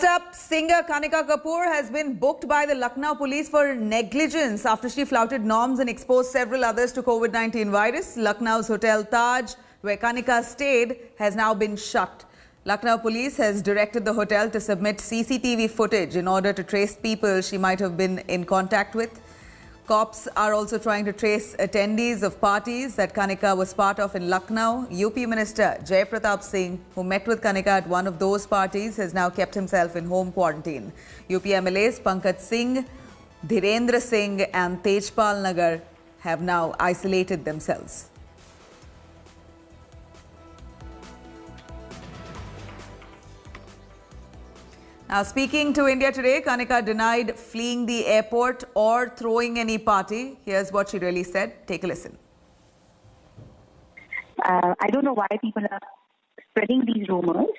Up singer Kanika Kapoor has been booked by the Lucknow police for negligence after she flouted norms and exposed several others to COVID-19 virus. Lucknow's Hotel Taj, where Kanika stayed, has now been shut. Lucknow police has directed the hotel to submit CCTV footage in order to trace people she might have been in contact with. Cops are also trying to trace attendees of parties that Kanika was part of in Lucknow. UP Minister Jai Pratap Singh, who met with Kanika at one of those parties, has now kept himself in home quarantine. UP MLAs Pankaj Singh, Dhirendra Singh and Tejpal Nagar have now isolated themselves. Now, speaking to India Today, Kanika denied fleeing the airport or throwing any party. Here's what she really said. Take a listen. I don't know why people are spreading these rumors.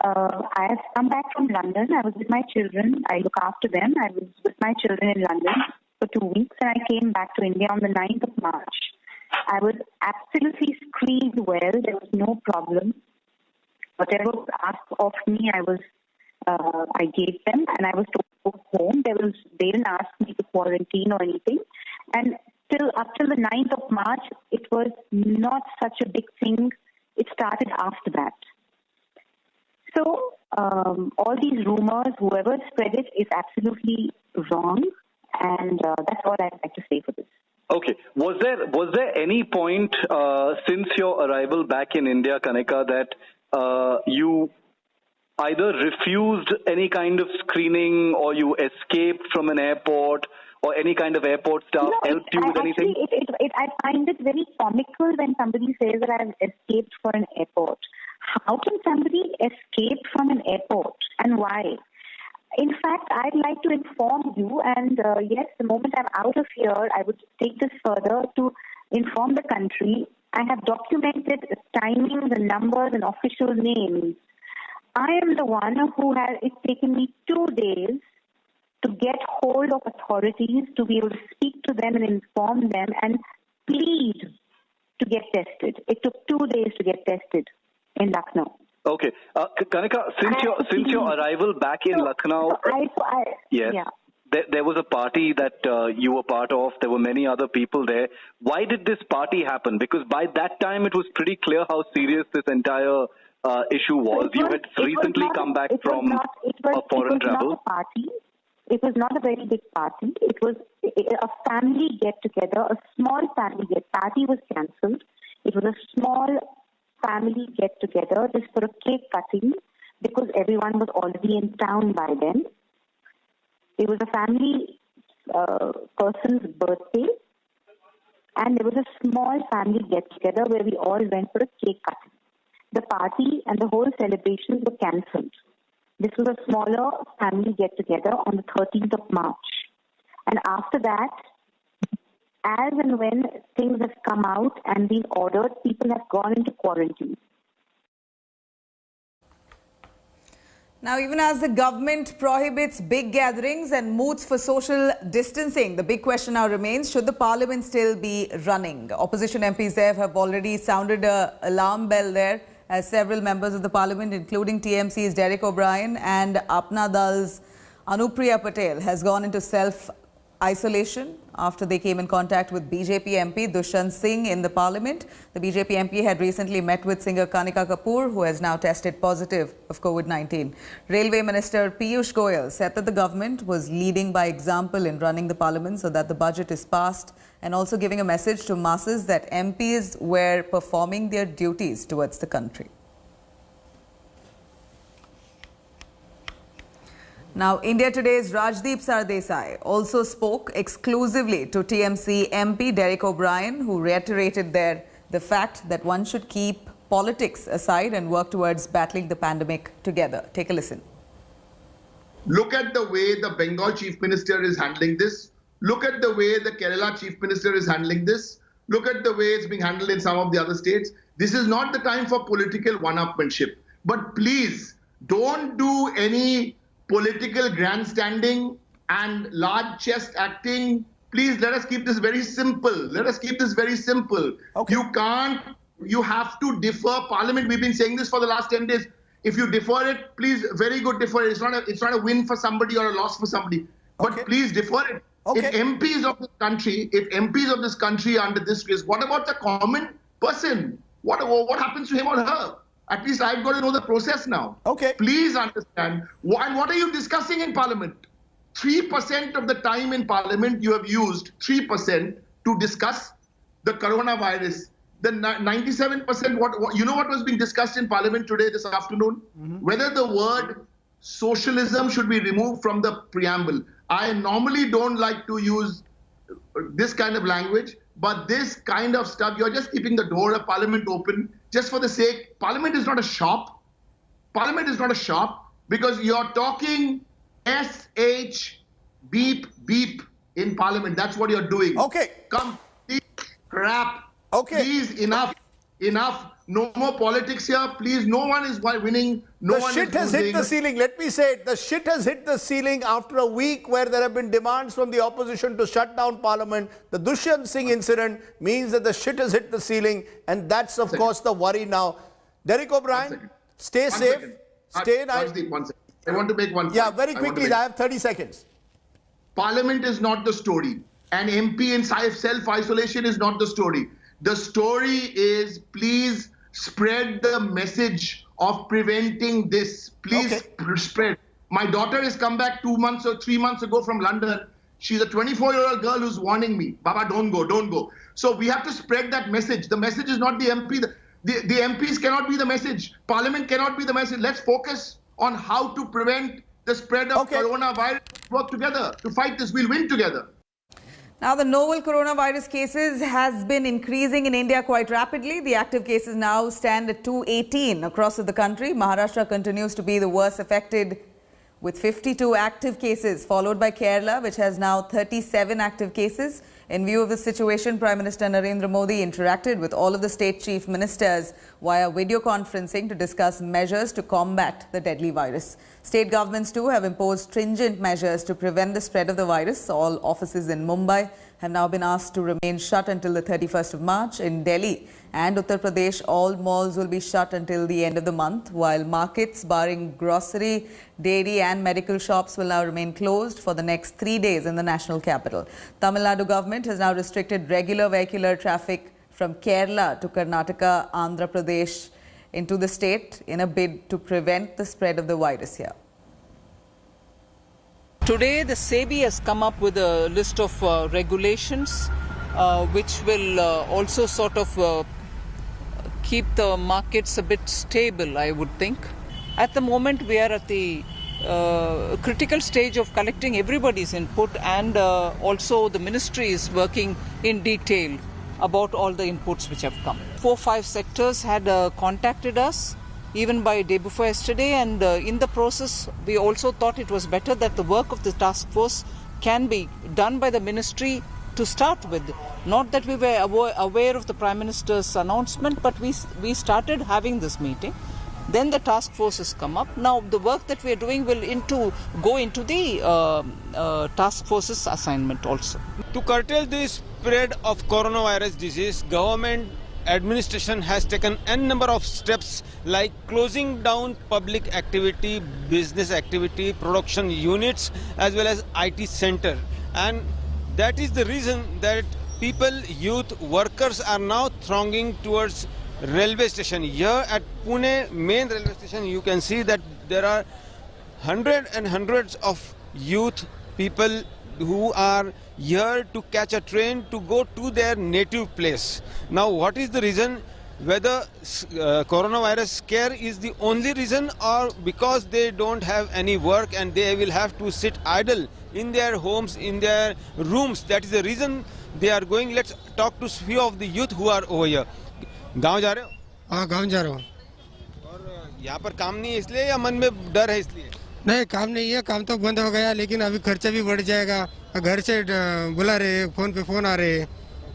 I have come back from London. I was with my children. I look after them. I was with my children in London for 2 weeks, and I came back to India on the 9th of March. I was absolutely screened well. There was no problem. Whatever was asked of me, I gave them, and I was told to go home. They didn't ask me to quarantine or anything. And up till the 9th of March, it was not such a big thing. It started after that. So all these rumors, whoever spread it, is absolutely wrong. And that's all I'd like to say for this. Okay. Was there any point since your arrival back in India, Kanika, that you either refused any kind of screening or you escaped from an airport or any kind of airport staff helped you with anything? I find it very comical when somebody says that I've escaped from an airport. How can somebody escape from an airport and why? In fact, I'd like to inform you, and yes, the moment I'm out of here, I would take this further to inform the country. I have documented timings and numbers and official names. I am the one it's taken me 2 days to get hold of authorities, to be able to speak to them and inform them and plead to get tested. It took 2 days to get tested in Lucknow. Okay. Kanika, since your arrival back in Lucknow, there was a party that you were part of. There were many other people there. Why did this party happen? Because by that time, it was pretty clear how serious this entire issue was. You had recently come back from a foreign travel. It was not a very big party. It was a family get-together, a small family party was cancelled. It was a small family get-together just for a cake cutting because everyone was already in town by then. It was a family person's birthday, and there was a small family get-together where we all went for a cake cutting. The party and the whole celebrations were cancelled. This was a smaller family get-together on the 13th of March. And after that, as and when things have come out and been ordered, people have gone into quarantine. Now, even as the government prohibits big gatherings and moots for social distancing, the big question now remains, should the parliament still be running? Opposition MPs there have already sounded an alarm bell there, as several members of the parliament, including TMC's Derek O'Brien and Apna Dal's Anupriya Patel, has gone into self-isolation after they came in contact with BJP MP Dushyant Singh in the parliament. The BJP MP had recently met with singer Kanika Kapoor, who has now tested positive of COVID-19. Railway Minister Piyush Goyal said that the government was leading by example in running the parliament so that the budget is passed, and also giving a message to masses that MPs were performing their duties towards the country. Now, India Today's Rajdeep Sardesai also spoke exclusively to TMC MP Derek O'Brien, who reiterated the fact that one should keep politics aside and work towards battling the pandemic together. Take a listen. Look at the way the Bengal Chief Minister is handling this. Look at the way the Kerala Chief Minister is handling this. Look at the way it's being handled in some of the other states. This is not the time for political one-upmanship. But please, don't do any political grandstanding and large chest acting. Please, let us keep this very simple. Let us keep this very simple. Okay. You have to defer Parliament. We've been saying this for the last 10 days. If you defer it, please, very good, defer it. It's not a win for somebody or a loss for somebody. But Okay. please defer it. Okay. If MPs of this country are under this risk, what about the common person? What happens to him or her? At least I've got to know the process now. Okay. Please understand. And what are you discussing in Parliament? 3% of the time in Parliament you have used 3% to discuss the coronavirus. The 97%, what was being discussed in Parliament today, this afternoon? Whether the word socialism should be removed from the preamble. I normally don't like to use this kind of language, but this kind of stuff, you're just keeping the door of Parliament open just for the sake. Parliament is not a shop. Parliament is not a shop because you're talking SH beep beep in Parliament. That's what you're doing. Okay. Complete crap. Okay. Please, enough. No more politics here. Please, no one is winning. No The one shit is has losing. hit the ceiling. Let me say it. The shit has hit the ceiling after a week where there have been demands from the opposition to shut down Parliament. The Dushyant Singh incident means that the shit has hit the ceiling, and that's, of course, the worry now. Derek O'Brien, stay safe. Stay nice. One second. I want to make one point. Yeah, very quickly. I have 30 seconds. Parliament is not the story. An MP in self-isolation is not the story. The story is, please spread the message of preventing this. Please spread. My daughter has come back 2 months or 3 months ago from London. She's a 24-year-old girl who's warning me, Baba, don't go. So we have to spread that message. The message is not the MP. The MPs cannot be the message. Parliament cannot be the message. Let's focus on how to prevent the spread of coronavirus. Work together to fight this. We'll win together. Now, the novel coronavirus cases has been increasing in India quite rapidly. The active cases now stand at 218 across the country. Maharashtra continues to be the worst affected with 52 active cases, followed by Kerala, which has now 37 active cases. In view of the situation, Prime Minister Narendra Modi interacted with all of the state chief ministers via video conferencing to discuss measures to combat the deadly virus. State governments too have imposed stringent measures to prevent the spread of the virus. All offices in Mumbai have now been asked to remain shut until the 31st of March. In Delhi and Uttar Pradesh, all malls will be shut until the end of the month, while markets barring grocery, dairy and medical shops will now remain closed for the next 3 days in the national capital. Tamil Nadu government has now restricted regular vehicular traffic from Kerala to Karnataka, Andhra Pradesh into the state in a bid to prevent the spread of the virus here. Today, the SEBI has come up with a list of regulations which will also sort of keep the markets a bit stable, I would think. At the moment, we are at the critical stage of collecting everybody's input, and also the ministry is working in detail about all the inputs which have come. 4-5 sectors had contacted us even by day before yesterday, and in the process we also thought it was better that the work of the task force can be done by the ministry to start with. Not that we were aware of the Prime Minister's announcement, but we started having this meeting. Then the task force has come up. Now the work that we are doing will go into the task force's assignment also. To curtail the spread of coronavirus disease, government administration has taken n number of steps like closing down public activity, business activity, production units as well as IT center, and that is the reason that people, youth, workers are now thronging towards railway station. Here at Pune main railway station you can see that there are hundreds of youth people who are here to catch a train to go to their native place. Now what is the reason? Whether coronavirus scare is the only reason, or because they don't have any work and they will have to sit idle in their homes, in their rooms, that is the reason they are going. Let's talk to few of the youth who are over here. गांव जा रहे हो? हाँ, गांव जा रहा हूँ। और यहाँ पर काम नहीं है इसलिए या मन में डर है इसलिए? नहीं, काम नहीं है, काम तो बंद हो गया, लेकिन अभी खर्चा भी बढ़ जाएगा। घर से बुला रहे, फोन पे फोन आ रहे,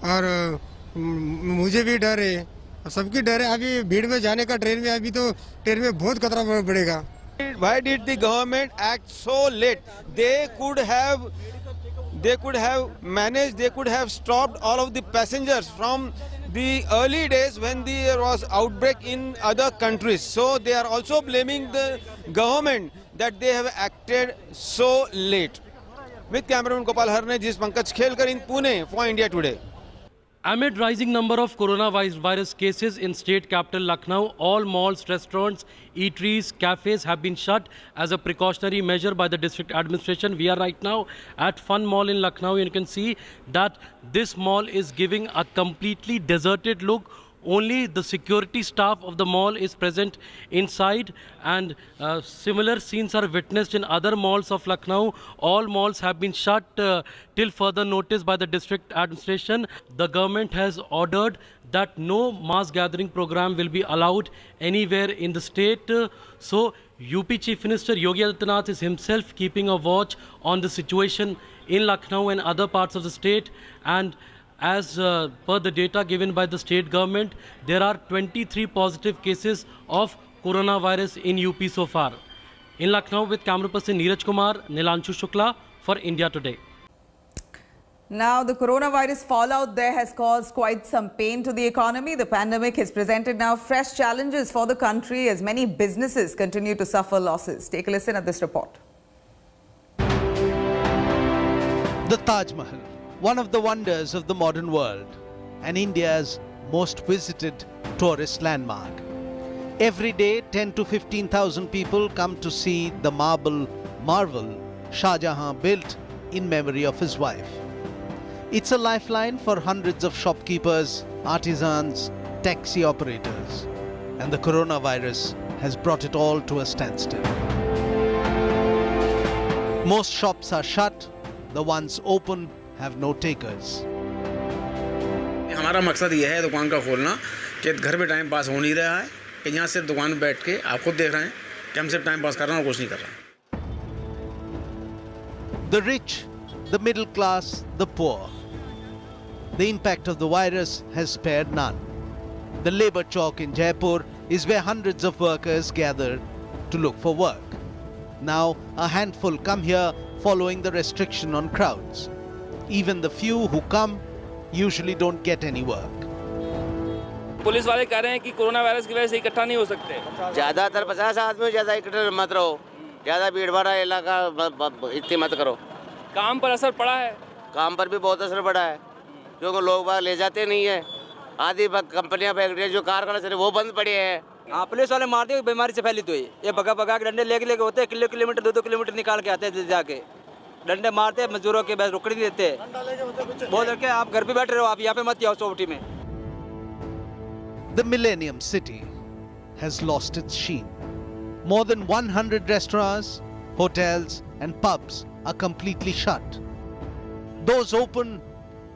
और मुझे भी डर है, सबकी डर है। अभी भीड़ में जाने का ट्रेन में, अभी तो ट्रेन में बहुत खतरा बढ़ेगा। Why did the government act so late? They could have managed, they could have stopped all of the passengers from the early days when there was outbreak in other countries. So they are also blaming the government that they have acted so late. With cameraman Gopal Harne, Jis Pankaj Khelkar in Pune for India Today. Amid rising number of coronavirus cases in state capital Lucknow, all malls, restaurants, eateries, cafes have been shut as a precautionary measure by the district administration. We are right now at Fun Mall in Lucknow. You can see that this mall is giving a completely deserted look. Only the security staff of the mall is present inside, and similar scenes are witnessed in other malls of Lucknow. All malls have been shut till further notice by the district administration. The government has ordered that no mass gathering program will be allowed anywhere in the state. So UP Chief Minister Yogi Adityanath is himself keeping a watch on the situation in Lucknow and other parts of the state, and as per the data given by the state government, there are 23 positive cases of coronavirus in UP so far. In Lucknow with camera person Neeraj Kumar, Nilanshu Shukla for India Today. Now, the coronavirus fallout there has caused quite some pain to the economy. The pandemic has presented now fresh challenges for the country as many businesses continue to suffer losses. Take a listen at this report. The Taj Mahal, one of the wonders of the modern world and India's most visited tourist landmark. Every day, 10 to 15,000 people come to see the marble marvel Shah Jahan built in memory of his wife. It's a lifeline for hundreds of shopkeepers, artisans, taxi operators, and the coronavirus has brought it all to a standstill. Most shops are shut, the ones open have no takers. हमारा मकसद यह है दुकान का खोलना कि घर में टाइम पास हो नहीं रहा है कि यहाँ सिर्फ दुकान में बैठ के आप खुद देख रहे हैं कि हम सिर्फ टाइम पास कर रहे हैं और कुछ नहीं कर रहे हैं. The rich, the middle class, the poor. The impact of the virus has spared none. The Labour Chowk in Jaipur is where hundreds of workers gather to look for work. Now a handful come here following the restriction on crowds. Even the few who come usually don't get any work. Police वाले कह रहे हैं कि corona virus की वजह से इकट्ठा नहीं हो सकते. ज़्यादातर 50 आदमी ज़्यादा इकट्ठे मत रहो. ज़्यादा भीड़ भाड़ इलाका इतनी मत करो. काम पर असर पड़ा है. काम पर भी बहुत असर पड़ा है क्योंकि लोग बाहर ले जाते नहीं है. आधी कंपनियां फैक्ट्रियां जो कारखाने चले वो बंद पड़ी है. हाँ, पुलिस वाले मारते हुए बीमारी से फैली तो ये भगा के डंडे लेके होते हैं. किलोमीटर 2-2 किलोमीटर निकाल के आते हैं जाके डंडे मारते हैं मजदूरों के. बस रुकने नहीं देते. बोल रहे आप घर पे बैठे रहो, आप यहाँ पे मत आओ चौबटी में. The Millennium City has lost its sheen. More than 100 restaurants, hotels and pubs are completely shut. Those open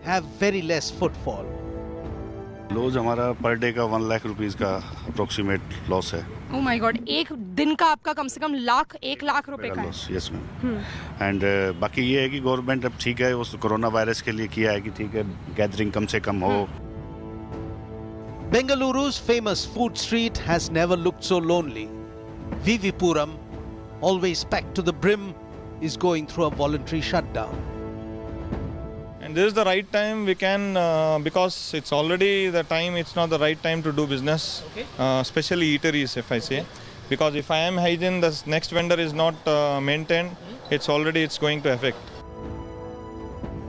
have very less footfall. Loss हमारा पर डे का 1 लाख रुपीस का अप्रोक्सीमेट लॉस है. ओह माय गॉड, एक दिन का आपका कम से कम 1 लाख रुपए का लॉस. Yes ma'am. एंड बाकी ये है कि गवर्नमेंट अब ठीक है उस कोरोना वायरस के लिए किया है कि ठीक है गैदरिंग कम से कम हो. Bengaluru's famous food street has never looked so lonely. Vivipuram, always packed to the brim, is going through a voluntary shutdown. And this is the right time we can, because it's already the time, it's not the right time to do business, especially eateries if I say. Because if I am hygiene, the next vendor is not maintained, it's going to affect.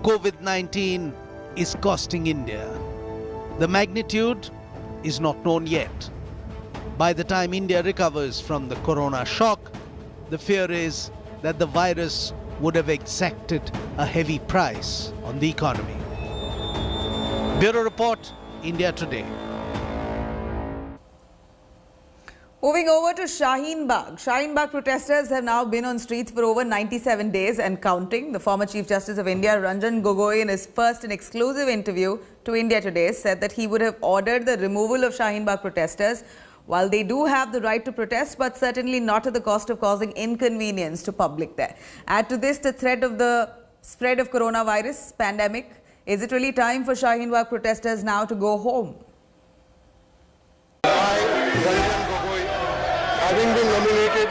COVID-19 is costing India. The magnitude is not known yet. By the time India recovers from the corona shock, the fear is that the virus would have exacted a heavy price on the economy. Bureau Report, India Today. Moving over to Shaheen Bagh. Shaheen Bagh protesters have now been on streets for over 97 days and counting. The former Chief Justice of India, Ranjan Gogoi, in his first and exclusive interview to India Today, said that he would have ordered the removal of Shaheen Bagh protesters. While they do have the right to protest, but certainly not at the cost of causing inconvenience to public there. Add to this the threat of the spread of coronavirus pandemic. Is it really time for Shaheen Bagh protesters now to go home? Having been nominated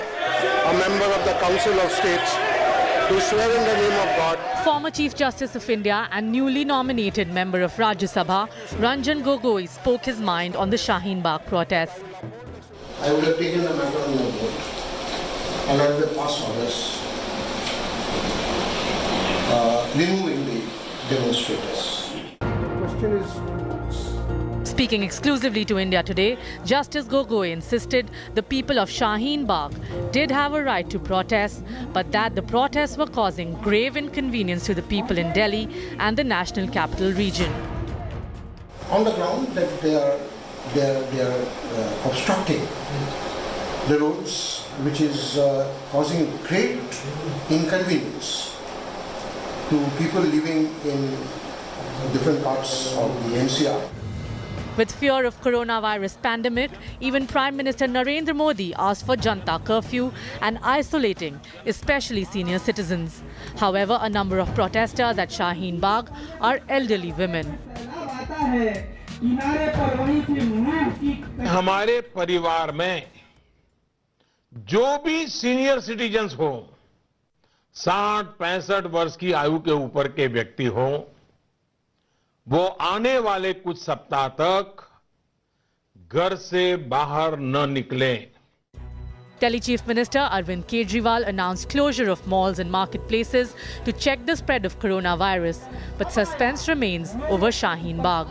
a member of the Council of States to swear in the name of God. Former Chief Justice of India and newly nominated member of Rajya Sabha, Ranjan Gogoi spoke his mind on the Shaheen Bagh protests. I would have taken the matter on board and I would have passed orders removing the demonstrators. The question is... Speaking exclusively to India Today, Justice Gogoi insisted the people of Shaheen Bagh did have a right to protest, but that the protests were causing grave inconvenience to the people in Delhi and the National Capital Region. On the ground that they are obstructing the roads, which is causing great inconvenience to people living in different parts of the NCR. With fear of coronavirus pandemic, even Prime Minister Narendra Modi asked for Janta curfew and isolating, especially senior citizens. However, a number of protesters at Shaheen Bagh are elderly women. हमारे परिवार में जो भी senior citizens हो, 60-65 वर्ष की आयु के ऊपर के व्यक्ति हो, वो आने वाले कुछ सप्ताह तक घर से बाहर न निकलें। Delhi Chief Minister Arvind Kejriwal announced closure of malls and marketplaces to check the spread of coronavirus, but suspense remains over Shaheen Bagh.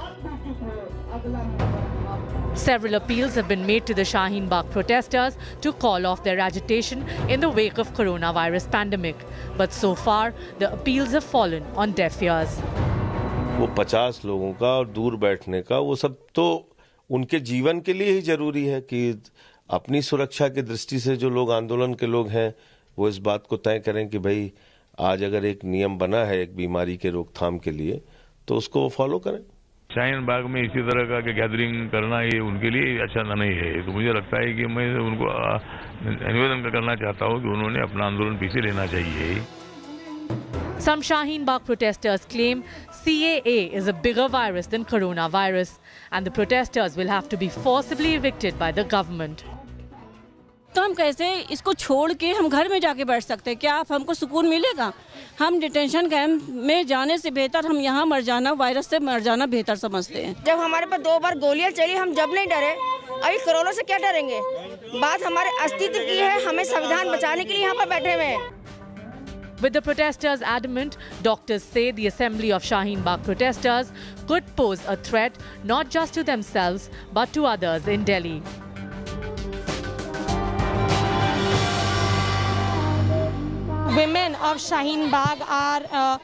Several appeals have been made to the Shaheen Bagh protesters to call off their agitation in the wake of coronavirus pandemic, but so far the appeals have fallen on deaf ears. वो 50 लोगों का और दूर बैठने का वो सब तो उनके जीवन के लिए ही जरूरी है कि अपनी सुरक्षा की दृष्टि से जो लोग आंदोलन के लोग हैं वो इस बात को तय करें कि भाई आज अगर एक नियम बना है एक बीमारी के रोकथाम के लिए तो उसको फॉलो करें। शाहीन बाग में इसी तरह का गैदरिंग करना ये उनके लिए अच्छा नहीं है, तो मुझे लगता है कि मैं उनको निवेदन करना चाहता हूँ कि उन्होंने अपना आंदोलन पीछे लेना चाहिए। Some Shaheen Bagh protesters claim CAA is a bigger virus than coronavirus and the protesters will have to be forcibly evicted by the government. तो हम कैसे इसको छोड़ के हम घर में जाके बैठ सकते हैं? क्या आप हमको सुकून मिलेगा? हम डिटेंशन कैंप में जाने से बेहतर हम यहाँ मर जाना, वायरस से मर जाना बेहतर समझते हैं। जब हमारे पास 2 बार गोलियां चली हम जब नहीं डरे, अभी कोरोना से क्या डरेंगे? बात हमारे अस्तित्व की है, हमें संविधान बचाने के लिए यहाँ पर बैठे हुए हैं। With the protesters adamant, doctors say the assembly of Shaheen Bagh protesters could pose a threat not just to themselves but to others in Delhi. Women of Shaheen Bagh are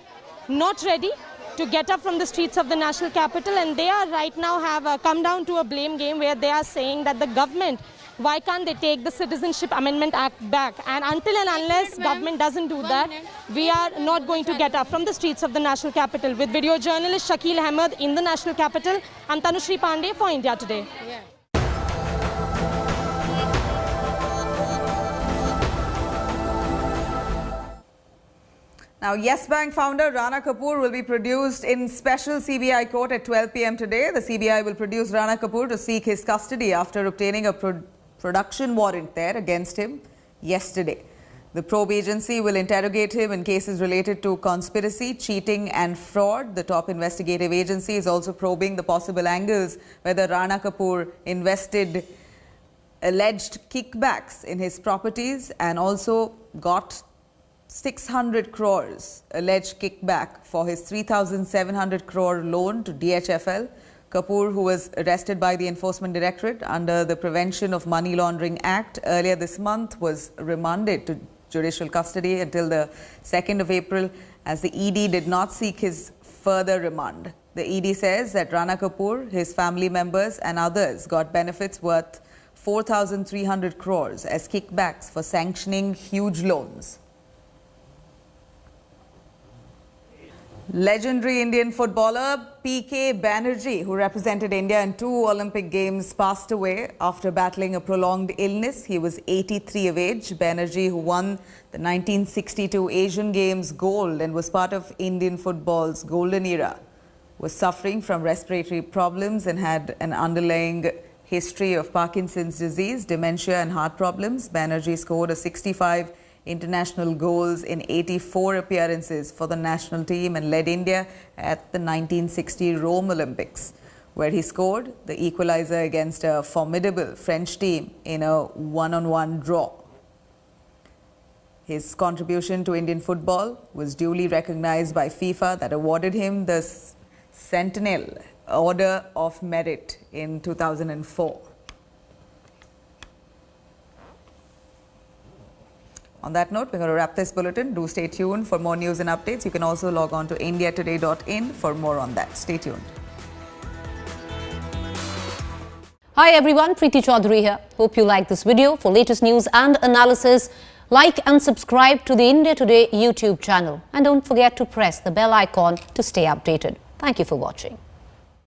not ready to get up from the streets of the national capital, and they are right now have come down to a blame game where they are saying that the government, why can't they take the Citizenship Amendment Act back? And until and unless government doesn't do that, we are not going to get up from the streets of the national capital. With video journalist Shakil Ahmed in the national capital, I'm Tanushri Pandey for India Today. Now, Yes Bank founder Rana Kapoor will be produced in special CBI court at 12 p.m. today. The CBI will produce Rana Kapoor to seek his custody after obtaining a production warrant there against him yesterday. The probe agency will interrogate him in cases related to conspiracy, cheating and fraud. The top investigative agency is also probing the possible angles whether Rana Kapoor invested alleged kickbacks in his properties and also got 600 crores alleged kickback for his 3,700 crore loan to DHFL. Kapoor, who was arrested by the Enforcement Directorate under the Prevention of Money Laundering Act earlier this month, was remanded to judicial custody until the 2nd of April as the ED did not seek his further remand. The ED says that Rana Kapoor, his family members and others got benefits worth 4,300 crores as kickbacks for sanctioning huge loans. Legendary Indian footballer PK Banerjee, who represented India in 2 Olympic Games, passed away after battling a prolonged illness. He was 83 of age. Banerjee, who won the 1962 Asian Games gold and was part of Indian football's golden era, was suffering from respiratory problems and had an underlying history of Parkinson's disease, dementia and heart problems. Banerjee scored a 65 international goals in 84 appearances for the national team and led India at the 1960 Rome Olympics, where he scored the equalizer against a formidable French team in a one-on-one draw. His contribution to Indian football was duly recognized by FIFA, that awarded him the Sentinel Order of Merit in 2004. On that note, we're going to wrap this bulletin. Do stay tuned for more news and updates. You can also log on to indiatoday.in for more on that. Stay tuned. Hi everyone, Preeti Chaudhary here. Hope you like this video. For latest news and analysis, like and subscribe to the India Today YouTube channel. And don't forget to press the bell icon to stay updated. Thank you for watching.